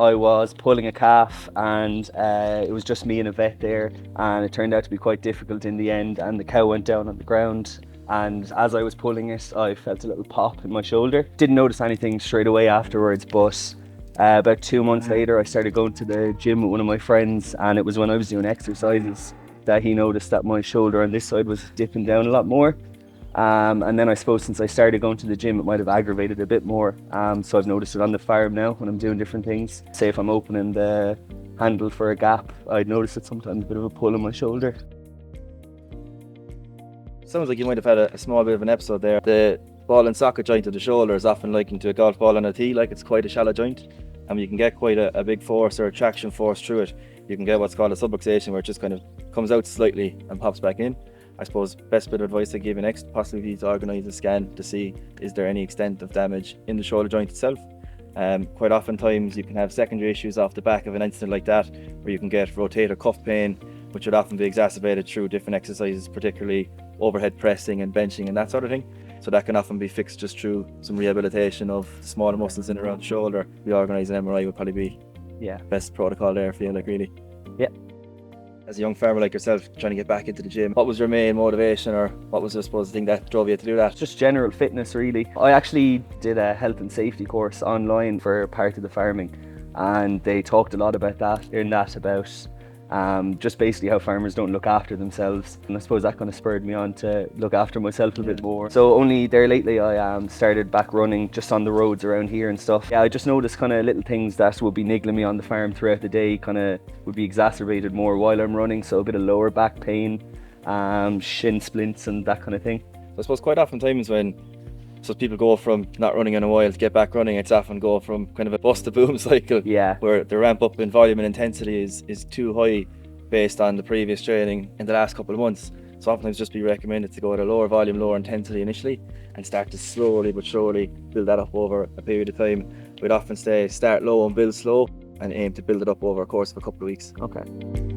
I was pulling a calf, and it was just me and a vet there, and it turned out to be quite difficult in the end, and the cow went down on the ground. And as I was pulling it, I felt a little pop in my shoulder. Didn't notice anything straight away afterwards, but about 2 months later I started going to the gym with one of my friends, and it was when I was doing exercises that he noticed that my shoulder on this side was dipping down a lot more. And then I suppose since I started going to the gym, it might have aggravated a bit more. So I've noticed it on the farm now when I'm doing different things. Say if I'm opening the handle for a gap, I'd notice it sometimes, a bit of a pull in my shoulder. Sounds like you might have had a small bit of an episode there. The ball and socket joint of the shoulder is often likened to a golf ball on a tee, like it's quite a shallow joint. And you can get quite a big force or a traction force through it. You can get what's called a subluxation, where it just kind of comes out slightly and pops back in. I suppose best bit of advice I give you next possibly be to organise a scan to see is there any extent of damage in the shoulder joint itself. Quite often times you can have secondary issues off the back of an incident like that, where you can get rotator cuff pain, which would often be exacerbated through different exercises, particularly overhead pressing and benching and that sort of thing. So that can often be fixed just through some rehabilitation of the smaller muscles in and around the shoulder. We organise an MRI would probably be best protocol there for you, like really. Yeah. As a young farmer like yourself, trying to get back into the gym, what was your main motivation, or what was, I suppose, the thing that drove you to do that? Just general fitness, really. I actually did a health and safety course online for part of the farming, and they talked a lot about that, just basically how farmers don't look after themselves, and I suppose that kind of spurred me on to look after myself a bit more. So only there lately I started back running just on the roads around here and stuff. Yeah, I just noticed kind of little things that would be niggling me on the farm throughout the day kind of would be exacerbated more while I'm running, so a bit of lower back pain, shin splints and that kind of thing. I suppose quite often times when people go from not running in a while to get back running, it's often go from kind of a bust to boom cycle, where the ramp up in volume and intensity is too high based on the previous training in the last couple of months. So oftentimes just be recommended to go at a lower volume, lower intensity initially, and start to slowly but surely build that up over a period of time. We'd often say start low and build slow, and aim to build it up over a course of a couple of weeks. Okay.